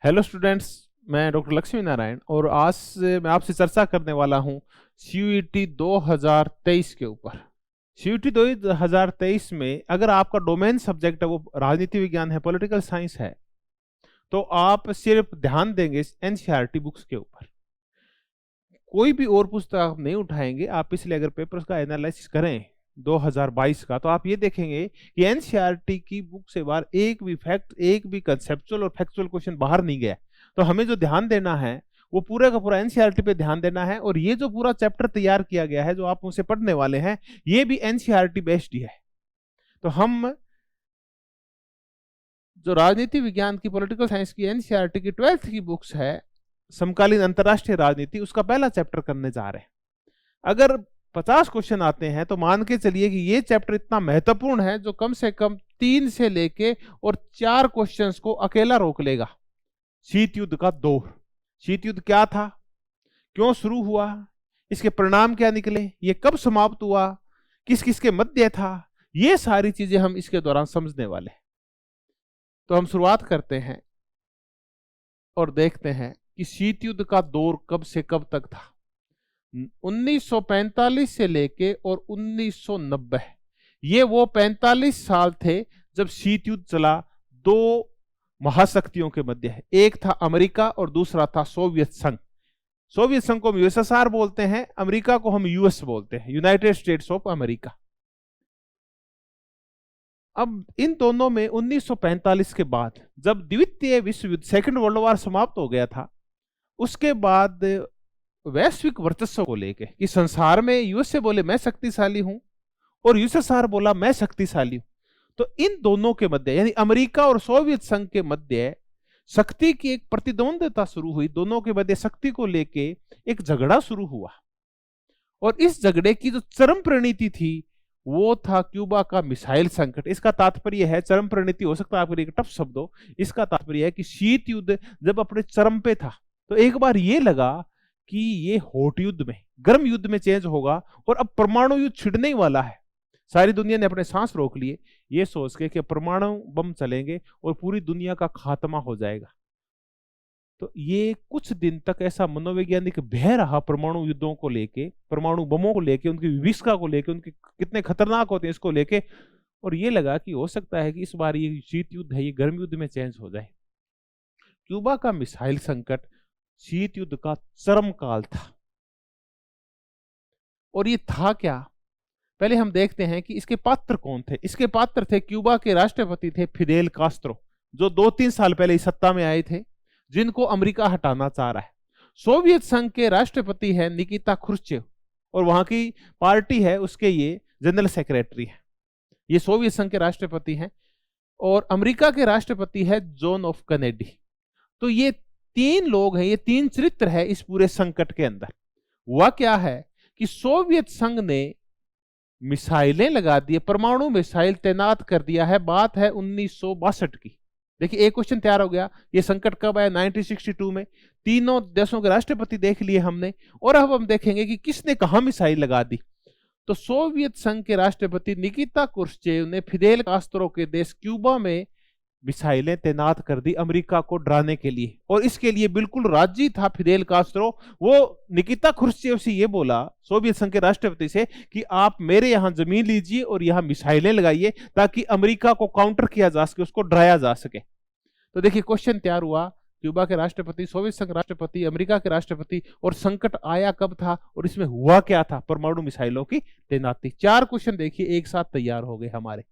Hello students, मैं doctor Lakshmi Narayan और आज से मैं आपसे चर्चा करने वाला हूं सीयूईटी 2023 के ऊपर। सीयूईटी 2023 में अगर आपका डोमेन सब्जेक्ट है वो राजनीति विज्ञान है, पॉलिटिकल साइंस है, तो आप सिर्फ ध्यान देंगे एनसीईआरटी बुक्स के ऊपर। कोई भी और पुस्तक आप नहीं उठाएंगे। आप पिछले अगर पेपर्स का एनालिसिस करें 2022 का, तो आप ये देखेंगे कि एनसीईआरटी की बुक से बाहर एक भी फैक्ट, एक भी कंसेप्चुअल और फैक्चुअल क्वेश्चन बाहर नहीं गया। तो हमें जो ध्यान देना है वो पूरा का पूरा एनसीईआरटी पे ध्यान देना है। और ये जो पूरा चैप्टर तैयार किया गया है जो आप उनसे पढ़ने वाले हैं, ये भी एनसीईआरटी बेस्ड ही है। तो हम जो राजनीति विज्ञान की, पॉलिटिकल साइंस की एनसीईआरटी की 12th की बुक्स है, समकालीन अंतरराष्ट्रीय राजनीति, उसका पहला चैप्टर करने जा रहे हैं। अगर 50 क्वेश्चन आते हैं तो मान के चलिए कि ये चैप्टर इतना महत्वपूर्ण है जो कम से कम 3 से लेके और 4 क्वेश्चंस को अकेला रोक लेगा। शीत युद्ध का दौर। शीत युद्ध क्या था, क्यों शुरू हुआ, इसके परिणाम क्या निकले, ये कब समाप्त हुआ, किस किस के मध्य था, ये सारी चीजें हम इसके दौरान समझने वाले हैं। तो हम शुरुआत करते हैं और देखते हैं कि शीत युद्ध का दौर कब से कब तक था। 1945 से लेके और 1990, ये वो 45 साल थे जब शीत युद्ध चला दो महाशक्तियों के मध्य है। एक था अमेरिका और दूसरा था सोवियत संघ। सोवियत संघ को हम यूएसएसआर बोलते हैं, अमेरिका को हम यूएस बोलते हैं, यूनाइटेड स्टेट्स ऑफ अमेरिका। अब इन दोनों में 1945 के बाद जब द्वितीय विश्व युद्ध, सेकेंड वर्ल्ड वॉर समाप्त हो गया था, उसके बाद वैश्विक वर्चस्व को लेके कि संसार में यूएसए बोले मैं शक्तिशाली हूं और यूएसएसआर बोला मैं शक्तिशाली हूं, तो इन दोनों के मध्य यानी अमेरिका और सोवियत संघ के मध्य शक्ति की एक प्रतिद्वंद्विता शुरू हुई। दोनों के मध्य शक्ति को लेके एक झगड़ा शुरू हुआ और इस झगड़े की जो चरम परिणति थी वो था क्यूबा का मिसाइल संकट। इसका तात्पर्य है, चरम परिणति हो सकता है आपके लिए टफ शब्द हो, इसका तात्पर्य है कि शीत युद्ध जब अपने चरम पे था तो एक बार ये लगा कि ये हॉट युद्ध में, गर्म युद्ध में चेंज होगा और अब परमाणु युद्ध छिड़ने ही वाला है। सारी दुनिया ने अपने सांस रोक लिए ये सोच के कि परमाणु बम चलेंगे और पूरी दुनिया का खात्मा हो जाएगा। तो ये कुछ दिन तक ऐसा मनोवैज्ञानिक भय रहा परमाणु युद्धों को लेके, परमाणु बमों को लेके, उनकी विभीषिका को लेके, उनके कितने खतरनाक होते हैं इसको लेके। और ये लगा कि हो सकता है कि इस बार ये शीत युद्ध है, ये गर्म युद्ध में चेंज हो जाए। क्यूबा का मिसाइल संकट शीत युद्ध का चरम काल था। और ये था क्या, पहले हम देखते हैं कि इसके पात्र कौन थे। इसके पात्र थे क्यूबा के राष्ट्रपति थे फिदेल कास्त्रो, जो 2-3 साल पहले सत्ता में आए थे, जिनको अमेरिका हटाना चाह रहा है। सोवियत संघ के राष्ट्रपति है निकिता क्रुश्चेव और वहां की पार्टी है उसके ये जनरल सेक्रेटरी है। ये सोवियत संघ के राष्ट्रपति हैं। और अमेरिका के राष्ट्रपति है जॉन ऑफ कैनेडी। तो ये 3 लोग हैं, ये 3 चरित्र है इस पूरे संकट के अंदर। हुआ क्या है कि सोवियत संघ ने मिसाइलें लगा दी, परमाणु मिसाइल तैनात कर दिया है। बात है 1962 की। देखिए एक क्वेश्चन तैयार हो गया, ये संकट कब आया, 1962 में। तीनों देशों के राष्ट्रपति देख लिए हमने और अब हम देखेंगे कि किसने कहां मिसाइल लगा दी। तो सोवियत संघ के राष्ट्रपति निकिता क्रुश्चेव ने फिदेल कास्त्रो के देश क्यूबा में मिसाइलें तैनात कर दी अमेरिका को डराने के लिए। और इसके लिए बिल्कुल राजी था फिदेल कास्त्रो। वो निकिता क्रुश्चेव से ये बोला, सोवियत संघ के राष्ट्रपति से, कि आप मेरे यहां जमीन लीजिए और यहां मिसाइलें लगाइए ताकि अमेरिका को काउंटर किया जा सके, उसको डराया जा सके। तो देखिए क्वेश्चन तैयार हुआ, क्यूबा के राष्ट्रपति, सोवियत संघ राष्ट्रपति, अमेरिका के राष्ट्रपति, और संकट आया कब था और इसमें हुआ क्या था, परमाणु मिसाइलों की तैनाती। 4 क्वेश्चन देखिए एक साथ तैयार हो गए हमारे।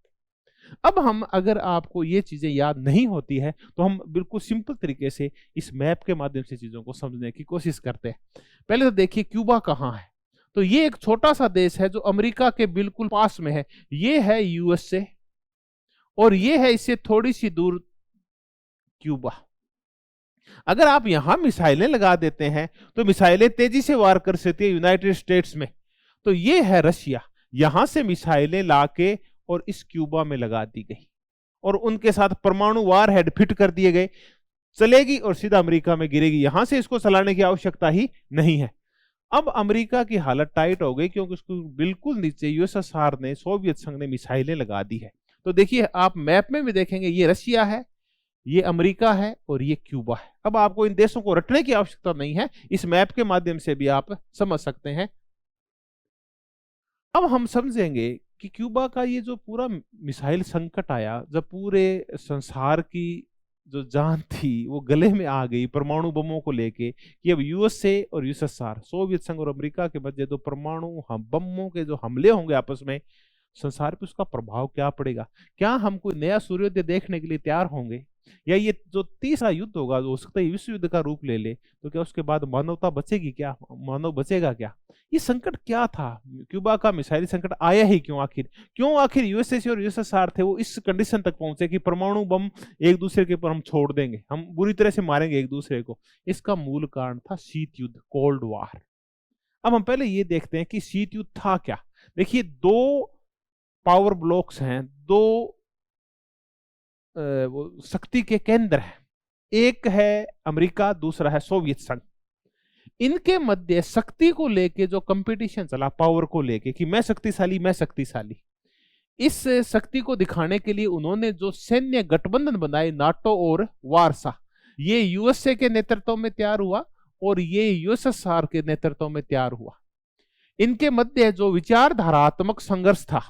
अब हम, अगर आपको ये चीजें याद नहीं होती है तो हम बिल्कुल सिंपल तरीके से इस मैप के माध्यम से चीजों को समझने की कोशिश करते हैं। पहले तो देखिए क्यूबा कहाँ है। तो ये एक छोटा सा देश है जो अमेरिका के बिल्कुल पास में है। ये है यूएसए और ये है इससे थोड़ी सी दूर क्यूबा। अगर आप यहां मिसाइलें लगा देते हैं तो मिसाइलें तेजी से वार कर सकती है यूनाइटेड स्टेट्स में। तो ये है रशिया, यहां से मिसाइलें लाके और इस क्यूबा में लगा दी गई और उनके साथ परमाणु वार हेड फिट कर दिए गए, चलेगी और सीधा अमेरिका में गिरेगी। यहां से इसको चलाने की आवश्यकता ही नहीं है। अब अमेरिका की हालत टाइट हो गई क्योंकि उसको बिल्कुल नीचे यूएसएसआर ने, सोवियत संघ ने मिसाइलें लगा दी है। तो देखिए आप मैप में भी देखेंगे, ये रशिया है, ये अमेरिका है और ये क्यूबा है। अब आपको इन देशों को रटने की आवश्यकता नहीं है, इस मैप के माध्यम से भी आप समझ सकते हैं। अब हम समझेंगे कि क्यूबा का ये जो पूरा मिसाइल संकट आया, जब पूरे संसार की जो जान थी वो गले में आ गई परमाणु बमों को लेके, कि अब यूएसए और यूएसएसआर, सोवियत संघ और अमेरिका के मध्य जो परमाणु बमों के जो हमले होंगे आपस में, संसार पे उसका प्रभाव क्या पड़ेगा। क्या हम कोई नया सूर्योदय देखने के लिए तैयार होंगे, या ये जो तीसरा युद्ध होगा जो हो सकता है विश्व युद्ध का रूप ले ले, तो क्या उसके बाद मानवता बचेगी, क्या मानव बचेगा क्या। ये संकट क्या था, क्यूबा का मिसाइल संकट आया ही क्यों, क्यों आखिर यूएसएसआर और यूएसएसआर थे वो इस कंडीशन तक पहुंचे कि परमाणु बम एक दूसरे के ऊपर हम छोड़ देंगे, हम बुरी तरह से मारेंगे एक दूसरे को। इसका मूल कारण था शीत युद्ध, कोल्ड वार। अब हम पहले ये देखते हैं कि शीत युद्ध था क्या। देखिए, दो पावर ब्लॉक्स हैं, दो वो शक्ति के केंद्र हैं, एक है अमेरिका, दूसरा है सोवियत संघ। इनके मध्य शक्ति को लेके जो कंपटीशन चला, पावर को लेके कि मैं शक्तिशाली, मैं शक्तिशाली, इस शक्ति को दिखाने के लिए उन्होंने जो सैन्य गठबंधन बनाए, नाटो और वारसा, ये यूएसए के नेतृत्व में तैयार हुआ और ये यूएसएसआर के नेतृत्व में तैयार हुआ। इनके मध्य जो विचारधारात्मक संघर्ष था,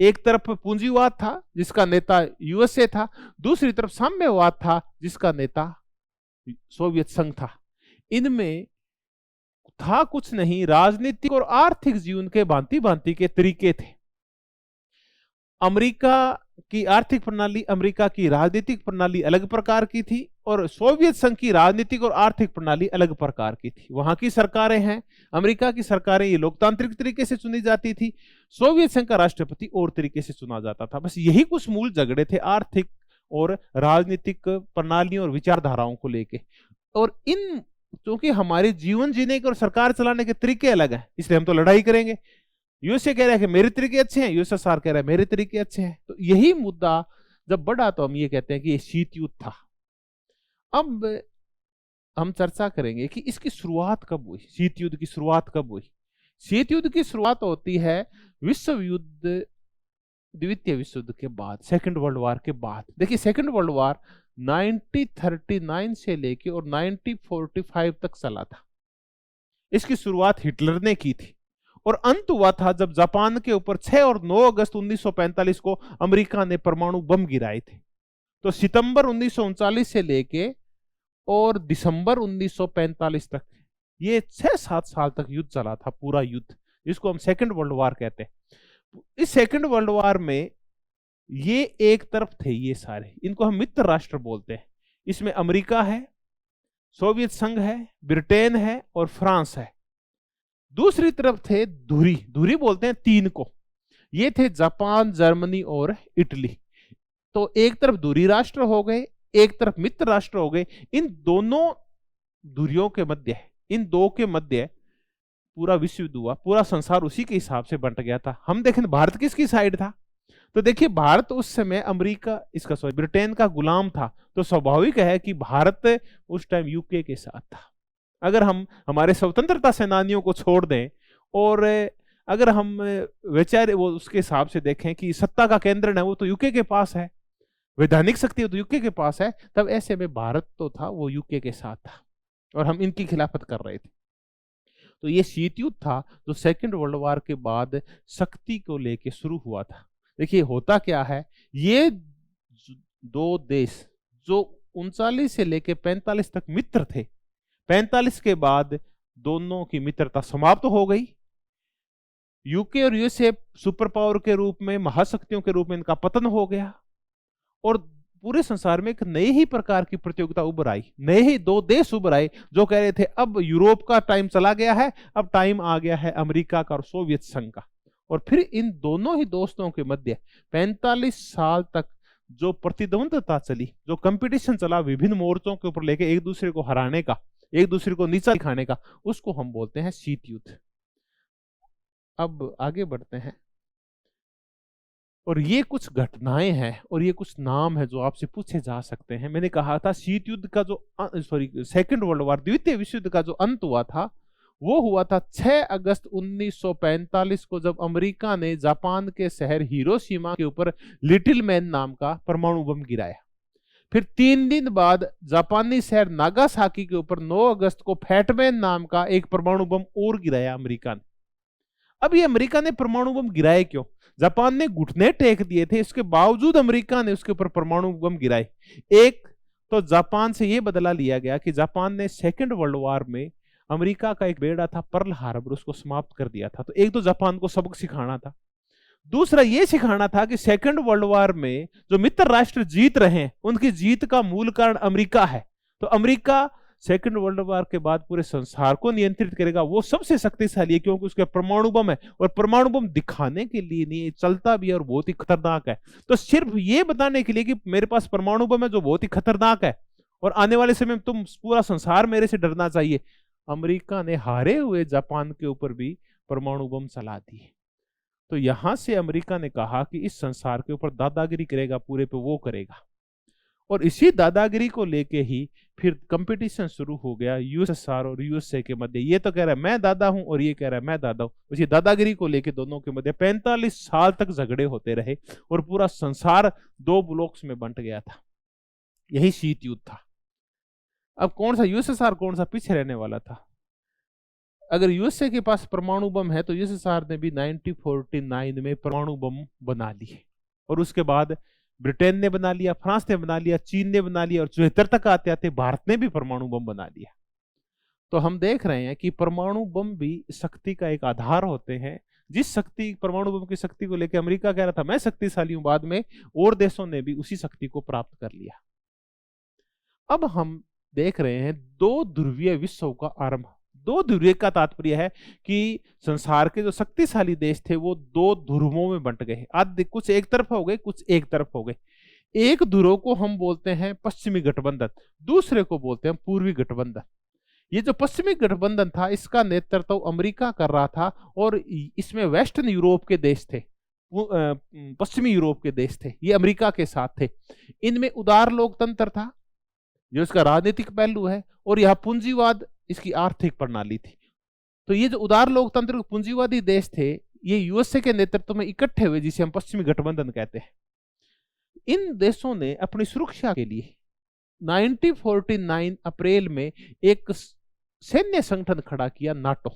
एक तरफ पूंजीवाद था जिसका नेता यूएसए था, दूसरी तरफ साम्यवाद था जिसका नेता सोवियत संघ था। इनमें था कुछ नहीं, राजनीतिक और आर्थिक जीवन के भांति भांति के तरीके थे। अमेरिका की आर्थिक प्रणाली, अमेरिका की राजनीतिक प्रणाली अलग प्रकार की थी और सोवियत संघ की राजनीतिक और आर्थिक प्रणाली अलग प्रकार की थी। वहां की सरकारें हैं, अमेरिका की सरकारें ये लोकतांत्रिक तरीके से चुनी जाती थी, सोवियत संघ का राष्ट्रपति और तरीके से चुना जाता था। बस यही कुछ मूल झगड़े थे आर्थिक और राजनीतिक प्रणालियों और विचारधाराओं को लेके। और इन क्योंकि हमारे जीवन जीने के और सरकार चलाने के तरीके अलग हैं, इसलिए हम तो लड़ाई करेंगे। यूएसए कह रहा है कि मेरे तरीके अच्छे हैं, यूएसएसआर कह रहा है मेरे तरीके अच्छे हैं। तो यही मुद्दा जब बढ़ा तो हम ये कहते हैं कि ये शीत युद्ध था। अब हम चर्चा करेंगे कि इसकी शुरुआत कब हुई, शीत युद्ध की शुरुआत कब हुई। शीत युद्ध की शुरुआत होती है विश्व युद्ध, द्वितीय विश्व युद्ध के बाद, सेकंड वर्ल्ड वार के बाद। देखिए, सेकंड वर्ल्ड वार 1939 से लेके और 1945 तक चला था। इसकी शुरुआत हिटलर ने की थी और अंत हुआ था जब जापान के ऊपर 6 और 9 अगस्त 1945 को अमेरिका ने परमाणु बम गिराए थे। तो सितंबर 1939 से लेके और दिसंबर 1945 तक ये 6-7 साल तक युद्ध चला था, पूरा युद्ध, जिसको हम सेकंड वर्ल्ड वार कहते हैं। इस सेकंड वर्ल्ड वार में ये एक तरफ थे, ये सारे, इनको हम मित्र राष्ट्र बोलते हैं। इसमें अमेरिका है, सोवियत संघ है, ब्रिटेन है और फ्रांस है। दूसरी तरफ थे धुरी, धुरी बोलते हैं तीन को, ये थे जापान, जर्मनी और इटली। तो एक तरफ धुरी राष्ट्र हो गए, एक तरफ मित्र राष्ट्र हो गए। इन दोनों धुरियों के मध्य, इन दो के मध्य पूरा विश्व युद्ध हुआ, पूरा संसार उसी के हिसाब से बंट गया था। हम देखें भारत किसकी साइड था, तो देखिए भारत उस समय अमेरिका, इसका सॉरी ब्रिटेन का गुलाम था। तो स्वाभाविक है कि भारत उस टाइम यूके के साथ था। अगर हम हमारे स्वतंत्रता सेनानियों को छोड़ दें और अगर हम वैचारिक वो उसके हिसाब से देखें कि सत्ता का केंद्र है वो तो यूके के पास है, वैधानिक शक्ति तो यूके के पास है, तब ऐसे में भारत तो था वो यूके के साथ था और हम इनकी खिलाफत कर रहे थे। तो ये शीत युद्ध था जो सेकंड वर्ल्ड वार के बाद शक्ति को लेके शुरू हुआ था। देखिए होता क्या है, ये दो देश जो 39 से लेके 45 तक मित्र थे, 45 के बाद दोनों की मित्रता समाप्त हो गई। यूके और यूएसए सुपर पावर के रूप में, महाशक्तियों के रूप में इनका पतन हो गया और पूरे संसार में एक नए ही प्रकार की प्रतियोगिता उभर आई। नए ही दो देश उभर आए जो कह रहे थे अब यूरोप का टाइम चला गया है, अब टाइम आ गया है अमेरिका का और सोवियत संघ का। और फिर इन दोनों ही दोस्तों के मध्य 45 साल तक जो प्रतिद्वंदता चली, जो कंपटीशन चला विभिन्न मोर्चों के ऊपर लेके एक दूसरे को हराने का, एक दूसरे को नीचा दिखाने का, उसको हम बोलते हैं शीत युद्ध। अब आगे बढ़ते हैं और ये कुछ घटनाएं हैं और ये कुछ नाम है जो आपसे पूछे जा सकते हैं। मैंने कहा था शीत युद्ध का जो सेकंड वर्ल्ड वार, द्वितीय विश्व युद्ध का जो अंत हुआ था वो हुआ था 6 अगस्त 1945 को, जब अमेरिका ने जापान के शहर हिरोशिमा के ऊपर लिटिल मैन नाम का परमाणु बम गिराया। फिर 3 दिन बाद जापानी शहर नागासाकी के ऊपर 9 अगस्त को फैटमैन नाम का एक परमाणु बम और गिराया अमेरिका ने। अब ये अमेरिका ने परमाणु बम गिराए क्यों? जापान ने घुटने टेक दिए थे, इसके बावजूद अमेरिका ने उसके ऊपर परमाणु बम गिराए। एक तो जापान से यह बदला लिया गया कि जापान ने सेकेंड वर्ल्ड वॉर में अमेरिका का एक बेड़ा था पर्ल हार्बर, उसको समाप्त कर दिया था। तो एक तो जापान को सबक सिखाना था, दूसरा यह सिखाना था कि सेकेंड वर्ल्ड वॉर में जो मित्र राष्ट्र जीत रहे हैं उनकी जीत का मूल कारण अमेरिका है। तो अमेरिका सेकेंड वर्ल्ड वॉर के बाद पूरे संसार को नियंत्रित करेगा, वो सबसे शक्तिशाली है क्योंकि उसके परमाणु बम है, और परमाणु बम दिखाने के लिए नहीं, चलता भी है और बहुत ही खतरनाक है। तो सिर्फ ये बताने के लिए कि मेरे पास परमाणु बम है जो बहुत ही खतरनाक है और आने वाले समय में तुम पूरा संसार मेरे से डरना चाहिए, अमेरिका ने हारे हुए जापान के ऊपर भी परमाणु बम चला दिए। तो यहां से अमेरिका ने कहा कि इस संसार के ऊपर दादागिरी करेगा, पूरे पे वो करेगा। और इसी दादागिरी को लेके ही फिर कंपटीशन शुरू हो गया यूएसएसआर और यूएसए के मध्य। ये तो कह रहा है मैं दादा हूं और ये कह रहा है मैं दादा हूं। उसी दादागिरी को लेके दोनों के मध्य 45 साल तक झगड़े होते रहे और पूरा संसार 2 ब्लॉक्स में बंट गया था। यही शीत युद्ध था। अब कौन सा यूएसएसआर कौन सा पीछे रहने वाला था? अगर यूएसए के पास परमाणु बम है तो यूएसएसआर ने भी 1949 में परमाणु बम बना लिए, और उसके बाद ब्रिटेन ने बना लिया, फ्रांस ने बना लिया, चीन ने बना लिया, और 74 तक आते आते भारत ने भी परमाणु बम बना लिया। तो हम देख रहे हैं कि परमाणु बम भी शक्ति का एक आधार होते हैं। जिस शक्ति परमाणु बम की शक्ति को लेकर अमेरिका कह रहा था मैं शक्तिशाली हूं, बाद में और देशों ने भी उसी शक्ति को प्राप्त कर लिया। अब हम देख रहे हैं 2 ध्रुवीय विश्व का आरंभ। 2 ध्रुवीय का तात्पर्य है कि संसार के जो शक्तिशाली देश थे वो 2 ध्रुवों में बंट गए। आधे कुछ एक तरफ हो गए, कुछ एक तरफ हो गए। एक ध्रुव को हम बोलते हैं पश्चिमी गठबंधन, दूसरे को बोलते हैं पूर्वी गठबंधन। ये जो पश्चिमी गठबंधन था इसका नेतृत्व अमेरिका कर रहा था, और इसमें वेस्टर्न यूरोप के देश थे, पश्चिमी यूरोप के देश थे, ये अमेरिका के साथ थे। इनमें उदार लोकतंत्र था जो इसका राजनीतिक पहलू है, और यह पूंजीवाद इसकी आर्थिक प्रणाली थी। तो ये जो उदार लोकतंत्र पूंजीवादी देश थे ये यूएसए के नेतृत्व में इकट्ठे हुए, जिसे हम पश्चिमी गठबंधन कहते हैं। इन देशों ने अपनी सुरक्षा के लिए 1949 अप्रैल में एक सैन्य संगठन खड़ा किया, नाटो।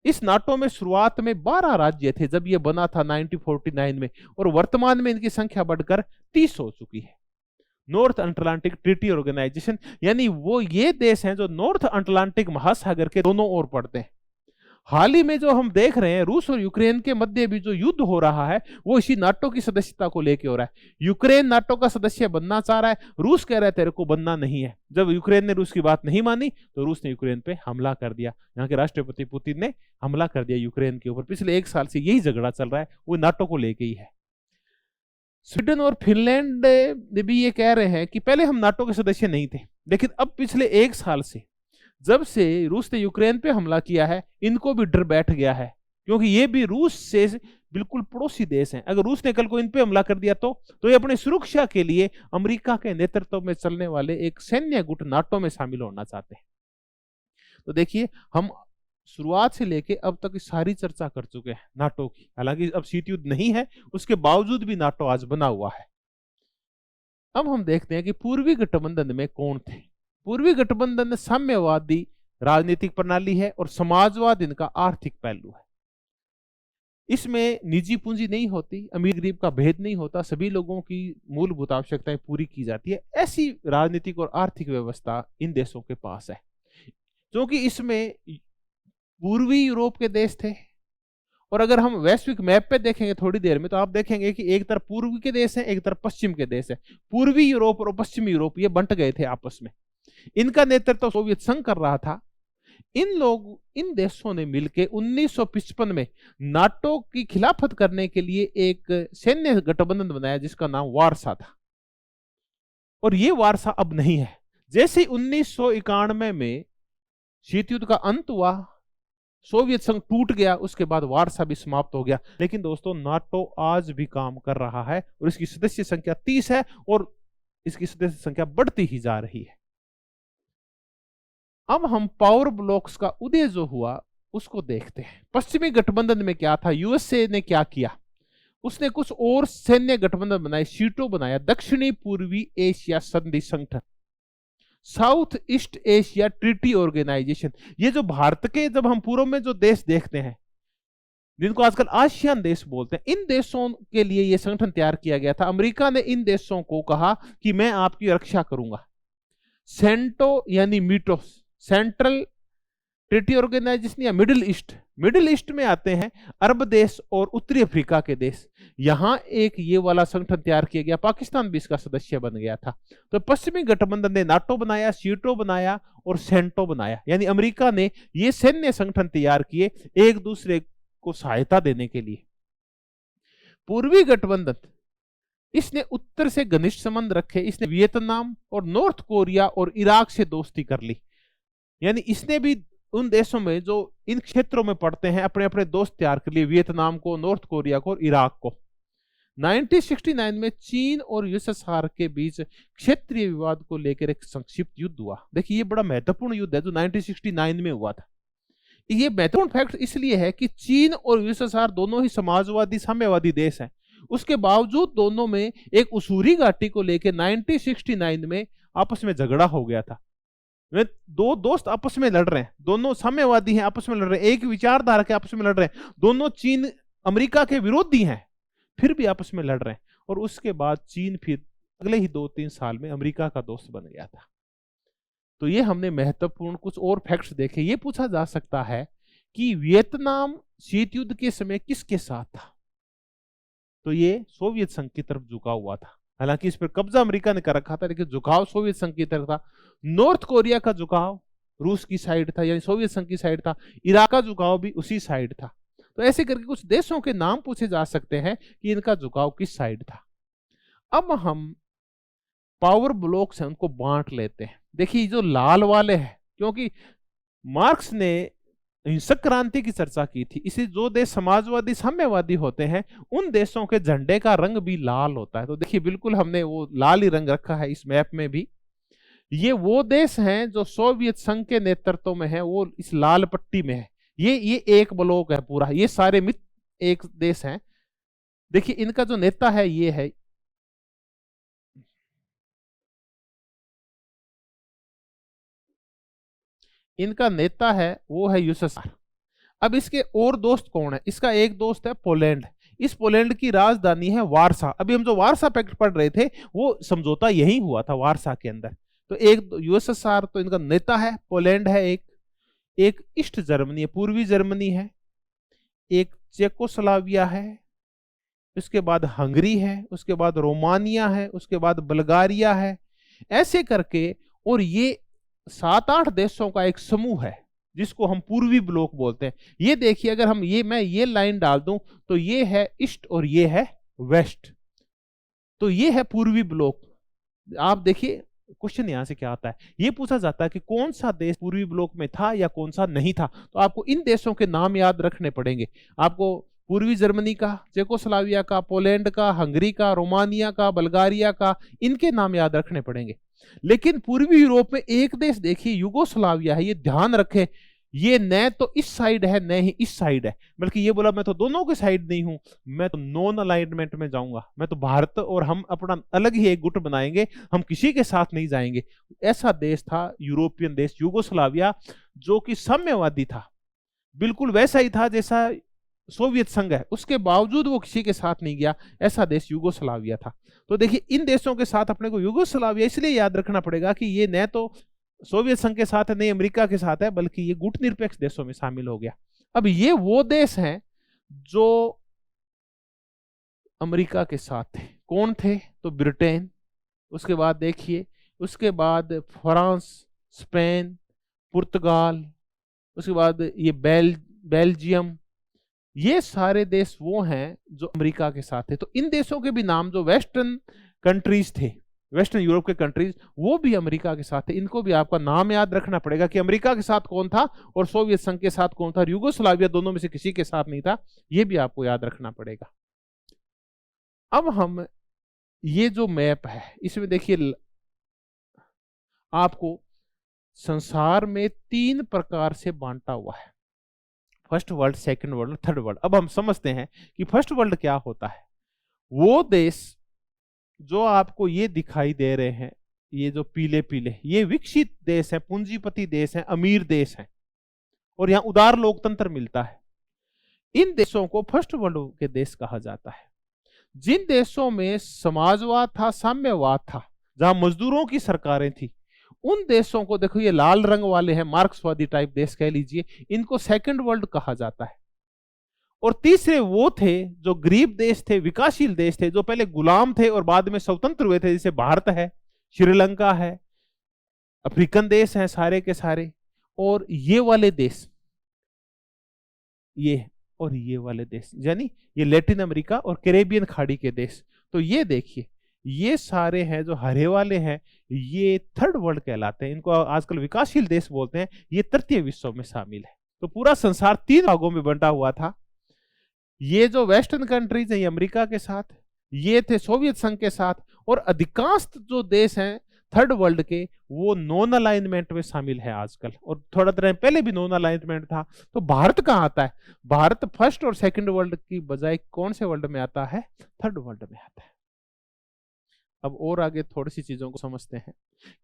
इस नाटो में शुरुआत में 12 राज्य थे जब यह बना था 1949 में, और वर्तमान में इनकी संख्या बढ़कर 30 हो चुकी है। नॉर्थ अटलांटिक ट्रीटी ऑर्गेनाइजेशन, यानी वो ये देश हैं जो नॉर्थ अटलांटिक महासागर के दोनों ओर पड़ते हैं। हाल ही में जो हम देख रहे हैं रूस और यूक्रेन के मध्य भी जो युद्ध हो रहा है वो इसी नाटो की सदस्यता को लेकर हो रहा है। यूक्रेन नाटो का सदस्य बनना चाह रहा है, रूस कह रहा है तेरे को बनना नहीं है। जब यूक्रेन ने रूस की बात नहीं मानी तो रूस ने यूक्रेन पे हमला कर दिया। यहाँ के राष्ट्रपति पुतिन ने हमला कर दिया यूक्रेन के ऊपर। पिछले 1 साल से यही झगड़ा चल रहा है, वो नाटो को लेके ही है। स्वीडन और फिनलैंड भी ये कह रहे हैं कि पहले हम नाटो के सदस्य नहीं थे, लेकिन अब पिछले 1 साल से जब से रूस ने यूक्रेन पे हमला किया है इनको भी डर बैठ गया है, क्योंकि ये भी रूस से बिल्कुल पड़ोसी देश हैं। अगर रूस ने कल को इन पे हमला कर दिया तो ये अपनी सुरक्षा के लिए अमेरिका के नेतृत्व में चलने वाले एक सैन्य गुट नाटो में शामिल होना चाहते हैं। तो देखिए हम शुरुआत से लेके अब तक सारी चर्चा कर चुके हैं नाटो की। हालांकि अब शीत युद्ध नहीं है, उसके बावजूद भी नाटो आज बना हुआ है। अब हम देखते हैं कि पूर्वी गठबंधन में कौन थे। पूर्वी गठबंधन साम्यवादी राजनीतिक प्रणाली है और समाजवाद इनका आर्थिक पहलू है। इसमें निजी पूंजी नहीं होती, अमीर गरीब का भेद नहीं होता, सभी लोगों की मूलभूत आवश्यकताएं पूरी की जाती है। ऐसी राजनीतिक और आर्थिक व्यवस्था इन देशों के पास है, क्योंकि इसमें पूर्वी यूरोप के देश थे। और अगर हम वैश्विक मैप पे देखेंगे थोड़ी देर में तो आप देखेंगे कि एक तरफ पूर्वी के देश हैं, एक तरफ पश्चिम के देश हैं। पूर्वी यूरोप और पश्चिमी यूरोप ये बंट गए थे आपस में। इनका नेतृत्व सोवियत संघ कर रहा था। इन देशों ने मिलकर 1955 में नाटो की खिलाफत करने के लिए एक सैन्य गठबंधन बनाया जिसका नाम वारसा था। और ये वारसा अब नहीं है। जैसे 1991 में शीत युद्ध का अंत हुआ, सोवियत संघ टूट गया, उसके बाद वारसा भी समाप्त हो गया। लेकिन दोस्तों नाटो आज भी काम कर रहा है और इसकी सदस्य संख्या 30 है और इसकी सदस्य संख्या बढ़ती ही जा रही है। अब हम पावर ब्लॉक्स का उदय जो हुआ उसको देखते हैं। पश्चिमी गठबंधन में क्या था, यूएसए ने क्या किया, उसने कुछ और सैन्य गठबंधन बनाए, सीटो बनाया, दक्षिणी पूर्वी एशिया संधि संगठन, South East Asia treaty organisation. ये जो भारत के, जब हम पूर्व में जो देश देखते हैं जिनको आजकल आसियान देश बोलते हैं, इन देशों के लिए यह संगठन तैयार किया गया था। अमेरिका ने इन देशों को कहा कि मैं आपकी रक्षा करूंगा। सेंटो यानी मीटोस, सेंट्रल ट्रीटी ऑर्गेनाइजेशन या मिडिल ईस्ट, मिडिल ईस्ट में आते हैं अरब देश और उत्तरी अफ्रीका के देश। यहां एक ये वाला संगठन तैयार किया गया, पाकिस्तान भी इसका सदस्य बन गया था। तो पश्चिमी गठबंधन ने नाटो बनाया, सीटो बनाया और सेंटो बनाया, यानी अमेरिका ने ये सैन्य संगठन तैयार किए एक दूसरे को सहायता देने के लिए। पूर्वी गठबंधन, इसने उत्तर से घनिष्ठ संबंध रखे, इसने वियतनाम और नॉर्थ कोरिया और इराक से दोस्ती कर ली, यानी इसने भी उन देशों में जो इन क्षेत्रों में पड़ते हैं अपने अपने दोस्त तैयार कर लिए, वियतनाम को, नॉर्थ कोरिया को और इराक को। 1969 में चीन और यूएसएसआर के बीच क्षेत्रीय विवाद को लेकर एक संक्षिप्त युद्ध हुआ। देखिए ये बड़ा महत्वपूर्ण युद्ध है जो 1969 में हुआ था। ये महत्वपूर्ण फैक्ट इसलिए है कि चीन और यूएसएसआर दोनों ही समाजवादी साम्यवादी देश हैं। उसके बावजूद दोनों में एक उसूरी घाटी को लेकर 1969 में आपस में झगड़ा हो गया था। दो दोस्त आपस में लड़ रहे हैं, दोनों साम्यवादी हैं, आपस में लड़ रहे हैं, एक विचारधारा के आपस में लड़ रहे हैं, दोनों चीन अमेरिका के विरोधी हैं, फिर भी आपस में लड़ रहे हैं। और उसके बाद चीन फिर अगले ही 2-3 साल में अमेरिका का दोस्त बन गया था। तो ये हमने महत्वपूर्ण कुछ और फैक्ट्स देखे। ये पूछा जा सकता है कि वियतनाम शीत युद्ध के समय किसके साथ था, तो ये सोवियत संघ की तरफ झुका हुआ था। हालांकि इस पर कब्जा अमेरिका ने कर रखा था, लेकिन झुकाव सोवियत संघ की तरफ था। नॉर्थ कोरिया का झुकाव रूस की साइड था, यानी सोवियत संघ की साइड था। इराक का झुकाव भी उसी साइड था। तो ऐसे करके कुछ देशों के नाम पूछे जा सकते हैं कि इनका झुकाव किस साइड था। अब हम पावर ब्लॉक्स हैं उनको बांट लेते हैं। देखिए जो लाल वाले हैं, क्योंकि मार्क्स ने हिंसक क्रांति की चर्चा की थी, इसे जो देश समाजवादी साम्यवादी होते हैं उन देशों के झंडे का रंग भी लाल होता है। तो देखिए बिल्कुल हमने वो लाल ही रंग रखा है इस मैप में भी। ये वो देश हैं जो सोवियत संघ के नेतृत्व में है, वो इस लाल पट्टी में है। ये एक ब्लॉक है पूरा, ये सारे मित्र एक देश हैं। देखिए इनका जो नेता है ये है, इनका नेता है वो है यूएसएसआर। अब इसके और दोस्त कौन है? इसका एक दोस्त है पोलैंड। इस पोलैंड की राजधानी है वारसा। अभी हम जो वारसा पैक्ट पढ़ रहे थे वो समझौता यही हुआ था वारसा के अंदर। तो एक यूएसएसआर तो इनका नेता है, पोलैंड है, एक ईस्ट जर्मनी है, पूर्वी जर्मनी है, एक चेकोस्लोवाकिया है, उसके बाद हंगरी है, उसके बाद रोमानिया है, उसके बाद बुल्गारिया है, ऐसे करके। और ये 7-8 देशों का एक समूह है जिसको हम पूर्वी ब्लॉक बोलते हैं। ये देखिए अगर हम मैं ये लाइन डाल दूं तो ये है ईस्ट और ये है वेस्ट, तो ये है पूर्वी ब्लॉक। आप देखिए क्वेश्चन यहां से क्या आता है, ये पूछा जाता है कि कौन सा देश पूर्वी ब्लॉक में था या कौन सा नहीं था। तो आपको इन देशों के नाम याद रखने पड़ेंगे। आपको पूर्वी जर्मनी का, चेकोस्लोवाकिया का, पोलैंड का, हंगरी का, रोमानिया का, बुल्गारिया का, इनके नाम याद रखने पड़ेंगे। लेकिन पूर्वी यूरोप में एक देश देखिए यूगोस्लाविया है। ये ध्यान रखें, ये न तो इस साइड है न ही इस साइड है, बल्कि ये बोला मैं तो दोनों के साइड नहीं हूं, मैं तो नॉन अलाइनमेंट में जाऊंगा, मैं तो भारत और हम अपना अलग ही एक गुट बनाएंगे, हम किसी के साथ नहीं जाएंगे। ऐसा देश था यूरोपियन देश यूगोस्लाविया, जो कि साम्यवादी था, बिल्कुल वैसा ही था जैसा सोवियत संघ है, उसके बावजूद वो किसी के साथ नहीं गया। ऐसा देश यूगोस्लाविया था। तो देखिए इन देशों के साथ अपने को यूगोस्लाविया इसलिए याद रखना पड़ेगा कि ये न तो सोवियत संघ के साथ है नहीं अमेरिका के साथ है, बल्कि ये गुट निरपेक्ष देशों में शामिल हो गया। अब ये वो देश हैं जो अमेरिका के साथ थे। कौन थे? तो ब्रिटेन, उसके बाद देखिए, उसके बाद फ्रांस, स्पेन, पुर्तगाल, उसके बाद ये बेल्जियम, ये सारे देश वो हैं जो अमेरिका के साथ थे। तो इन देशों के भी नाम जो वेस्टर्न कंट्रीज थे, वेस्टर्न यूरोप के कंट्रीज, वो भी अमेरिका के साथ थे। इनको भी आपका नाम याद रखना पड़ेगा कि अमेरिका के साथ कौन था और सोवियत संघ के साथ कौन था। यूगोस्लाविया दोनों में से किसी के साथ नहीं था, ये भी आपको याद रखना पड़ेगा। अब हम ये जो मैप है इसमें देखिए आपको संसार में 3 प्रकार से बांटा हुआ है, first world, second world, third world. अब हम समझते हैं कि फर्स्ट वर्ल्ड क्या होता है। वो देश जो आपको ये दिखाई दे रहे हैं, ये जो पीले पीले, ये विकसित देश है, पूंजीपति देश है, अमीर देश है, और यहां उदार लोकतंत्र मिलता है। इन देशों को फर्स्ट वर्ल्ड के देश कहा जाता है। जिन देशों में समाजवाद था, साम्यवाद था, जहां मजदूरों की सरकारें थी, उन देशों को देखो, ये लाल रंग वाले हैं, मार्क्सवादी टाइप देश कह लीजिए, इनको सेकंड वर्ल्ड कहा जाता है। और तीसरे वो थे जो गरीब देश थे, विकासशील देश थे, जो पहले गुलाम थे और बाद में स्वतंत्र हुए थे, जैसे भारत है, श्रीलंका है, अफ्रीकन देश हैं सारे के सारे, और ये वाले देश, ये और ये वाले देश, यानी ये लैटिन अमेरिका और कैरेबियन खाड़ी के देश। तो ये देखिए, ये सारे हैं जो हरे वाले हैं, ये थर्ड वर्ल्ड कहलाते हैं, इनको आजकल विकासशील देश बोलते हैं, ये तृतीय विश्व में शामिल है। तो पूरा संसार 3 भागों में बंटा हुआ था। ये जो वेस्टर्न कंट्रीज है, ये अमेरिका के साथ, ये थे सोवियत संघ के साथ, और अधिकांश जो देश हैं थर्ड वर्ल्ड के, वो नॉन अलाइनमेंट में शामिल है आजकल, और थोड़ा देर पहले भी नॉन अलाइनमेंट था। तो भारत कहाँ आता है? भारत फर्स्ट और सेकंड वर्ल्ड की बजाय कौन से वर्ल्ड में आता है? थर्ड वर्ल्ड में आता है। अब और आगे थोड़ी सी चीजों को समझते हैं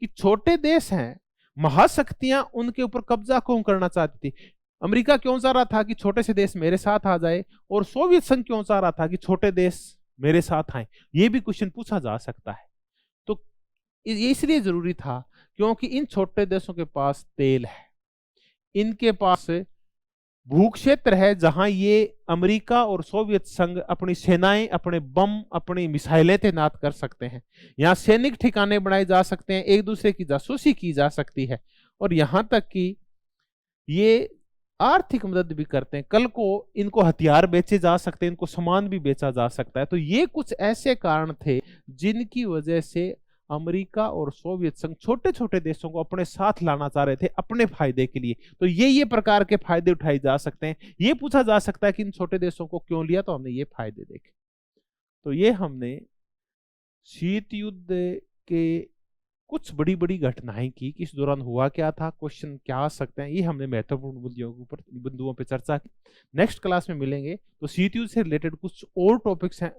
कि छोटे देश हैं, महाशक्तियां उनके ऊपर कब्जा क्यों करना चाहती थी। अमेरिका क्यों चाह रहा था कि छोटे से देश मेरे साथ आ जाए, और सोवियत संघ क्यों चाह रहा था कि छोटे देश मेरे साथ आए? ये भी क्वेश्चन पूछा जा सकता है। तो ये इसलिए जरूरी था क्योंकि इन छोटे देशों के पास तेल है, इनके पास भूक्षेत्र है, जहां ये अमेरिका और सोवियत संघ अपनी सेनाएं, अपने बम, अपनी मिसाइलें तैनात कर सकते हैं। यहाँ सैनिक ठिकाने बनाए जा सकते हैं, एक दूसरे की जासूसी की जा सकती है, और यहां तक कि ये आर्थिक मदद भी करते हैं। कल को इनको हथियार बेचे जा सकते हैं, इनको सामान भी बेचा जा सकता है। तो ये कुछ ऐसे कारण थे जिनकी वजह से अमेरिका और सोवियत संघ छोटे छोटे देशों को अपने साथ लाना चाह रहे थे अपने फायदे के लिए। तो ये प्रकार के फायदे उठाए जा सकते हैं। ये पूछा जा सकता है कि इन छोटे देशों को क्यों लिया, तो हमने ये फायदे देखे। तो ये हमने शीत युद्ध के कुछ बड़ी बड़ी घटनाएं की कि इस दौरान हुआ क्या था, क्वेश्चन क्या आ सकते हैं, ये हमने महत्वपूर्ण बिंदुओं पर चर्चा की। नेक्स्ट क्लास में मिलेंगे तो शीत युद्ध से रिलेटेड कुछ और टॉपिक्स हैं,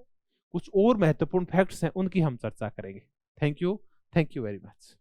कुछ और महत्वपूर्ण फैक्ट्स हैं, उनकी हम चर्चा करेंगे। Thank you very much.